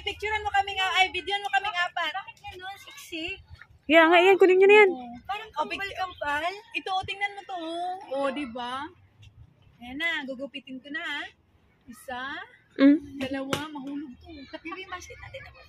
picturean mo kami nga, ay, videoan mo kami apat. Bakit gano'n? Siksik? Yeah, nga yan. Kunin nyo na yan. Parang kampal-kampal. Ito, tingnan mo to. O, diba? Ayan na, gugupitin ko na. Isa, dalawa, mahulog to. Bibi, masit natin naman.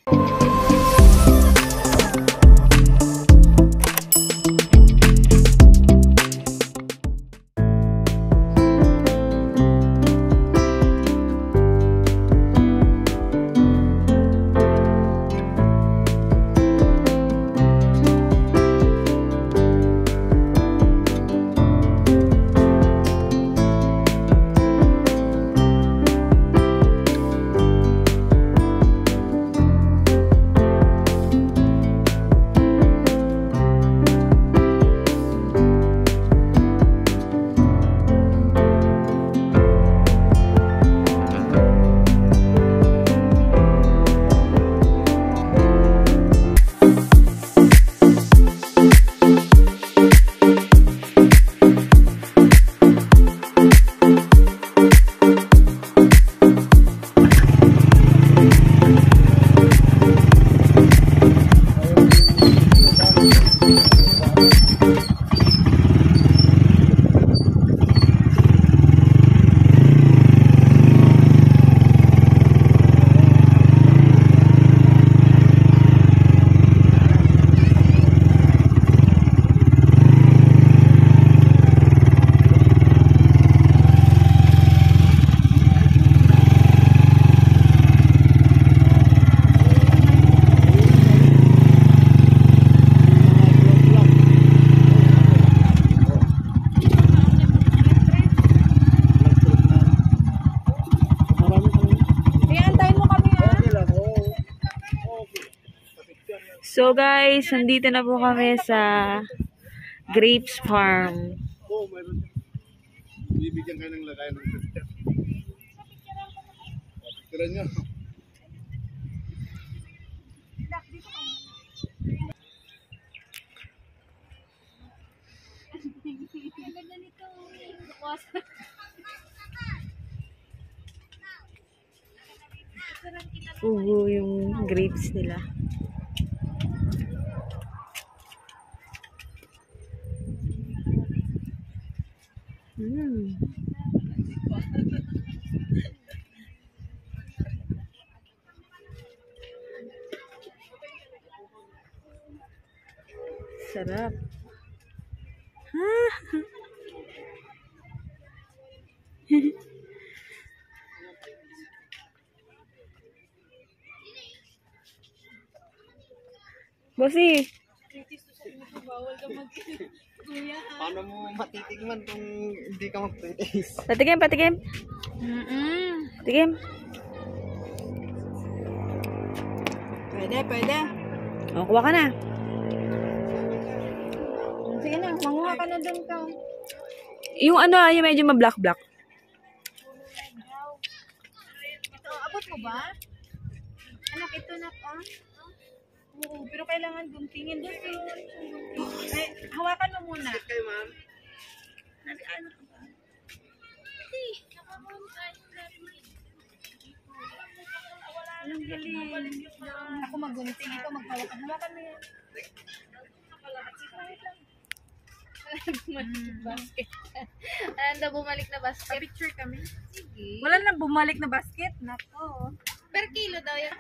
So guys, nandito na po kami sa Grapes Farm. Oo, mayroon. Bibigyan kayo ng lagay ng picture. Picture nyo. Ugo yung grapes nila. Sarap. Bossy. Paano mo matitigman kung hindi ka mag-taste? Patikim, patikim. Patikim. Pwede, pwede. O, kuha ka na. Sige na, manguha ka na dun ka. Yung ano, yung medyo ma-black-black. Ito, abot mo ba? Anak, ito na pa. Oo, pero kailangan guntingin doon. Ay, hawakan mo muna. Kayo, ma'am. Ano ka ba? Hindi. Anong galing. Ako magunting. Ito maghawakan. Hawakan mo yan. Basket. Ano bumalik na basket? Picture kami. Sige. Wala na bumalik na basket. Nako. Per kilo daw yan.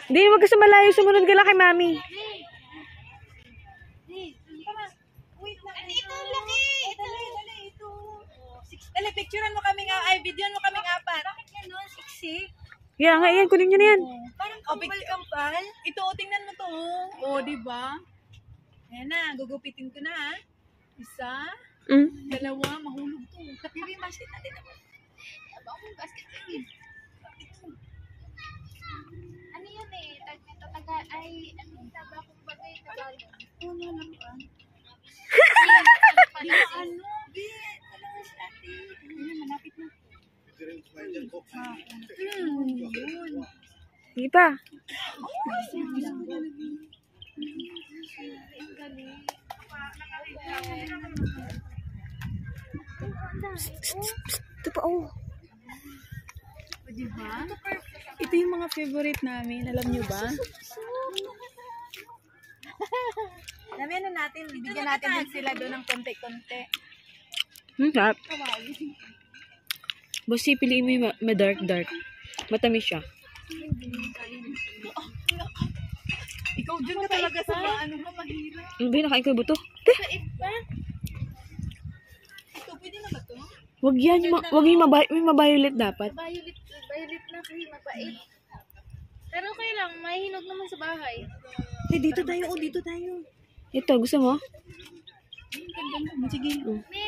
Hindi, wag ka sumalayo. Sumunod ka lang kay mami. Wait lang. Ito, laki. Ito. Dali, picturean mo kami nga. Ay, videoan mo kami apat. Bakit gano'n? Siksik? Yeah, nga yan. Kunin nyo na yan. Parang kampal-kampal. Ito, tingnan mo to. O, diba? Ayan na, gugupitin ko na. Isa, dalawa, mahulog to. Bibi, masit natin naman. Abang kong basket yun. Ano yun eh? Ano yung taba kong bagay Tagalog? Ano lang ba? Ano? Dalawa sa atin. Ayun, malapit na. Yun. Sige pa. Ito pa, oh. Diba? Ito yung mga favorite namin. Alam nyo ba? Dami ano natin, bigyan natin din sila doon ng konti-konti. Sarap. Basta piliin mo yung ma-dark. Matamis siya. Ikaw dyan ka talaga sa mga ano mo, mahirap. Ano ba yun? Nakain ko yung buto? Ito, pwede na ba to? Wag yan. Wag yung may mabiolet dapat. Violet na kasi mabait. Pero okay lang, may hinog naman sa bahay. Dito tayo, dito tayo. Ito, gusto mo? Sige. Ne,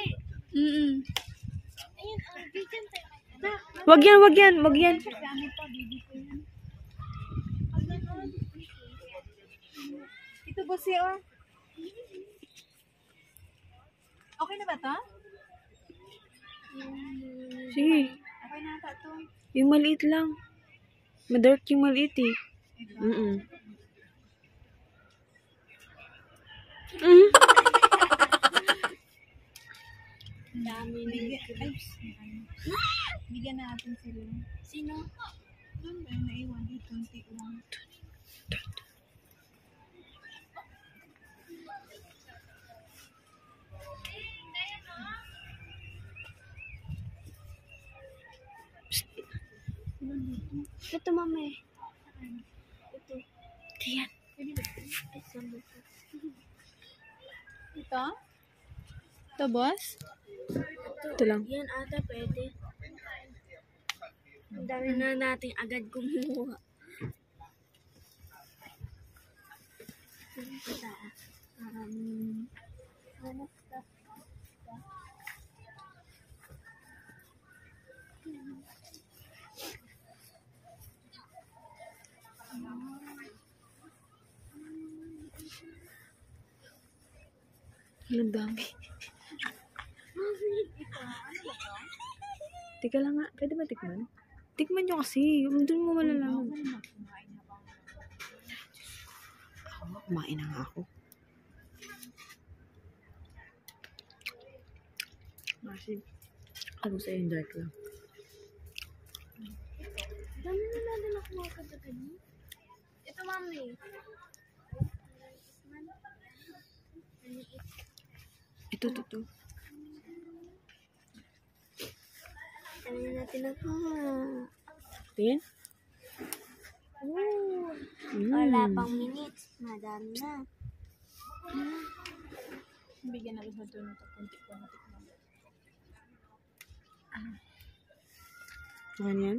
ayun, bigyan tayo. Wag yan. Ano pa, baby ko yan. Ito ba siya? Okay na ba to? Sige. Okay na ata to. Yung maliit lang. Madark yung maliit eh. Dami. Bigyan natin sila. Sino? Doon ba yung naiwan? Dito, konti lang. Ito, mami. Ayan. Ito? Ito, boss? Ito lang. Yan ata pwede. Ang dami na natin agad kumuha. Ang dami. Teka lang nga. Pwede ba tikman? Tikman nyo kasi. Doon mo malalaman. Kumain na nga ako. Kasi, ano sa'yo yung dark lang. Dami na natin nakuha ka na ganyan. Ito, mami. Ito. Dami na natin nakuha. Tingin? Wala pang minutes. Madami na. Bigyan na ba doon ito? Konti-konti. Ano yan?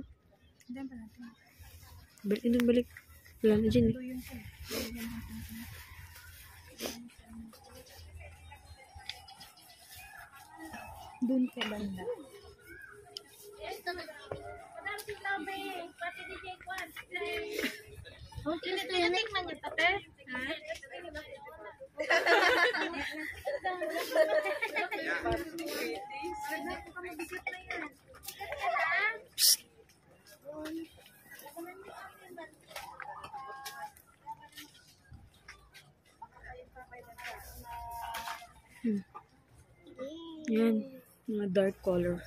Diyan pa natin. Balik. Wala na dyan eh. Ito yun siya. Doon sa banda. Madami si Labi. Pati DJ Kwan. Okay, ito yun. Tingnan niyo, tate. Ha? Yan. Mga dark color.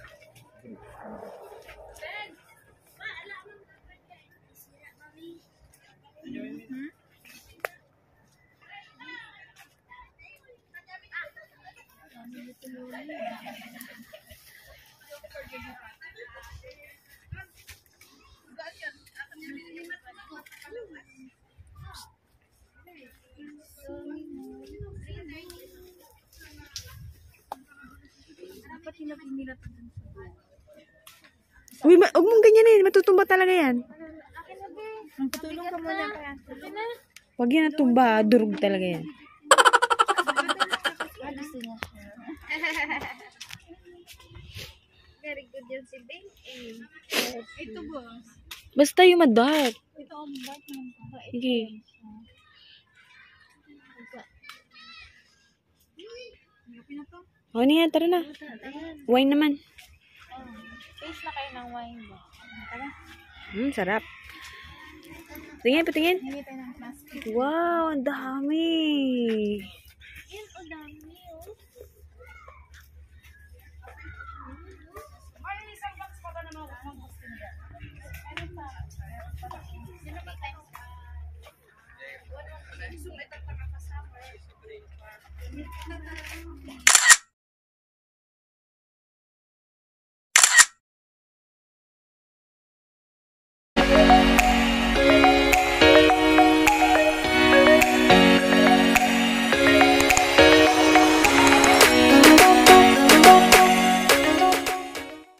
Dapat hinapin nila ito dun sa buwan. Uy, huwag mong ganyan eh. Matutumba talaga yan. Magpatulong ka muna kaya. Huwag yan natumba. Durog talaga yan. Gusto niya. Very good yan si Bing. Ito boss. Basta yung madark. Ito ang dark naman pa. Sige. Hinapin na to. O, ano yan? Tara na. Wine naman. Taste na kayo ng wine ba? Tara. Sarap. Tingin, patingin. Hingi tayo ng plastic. Wow, ang dami. Yan o dami.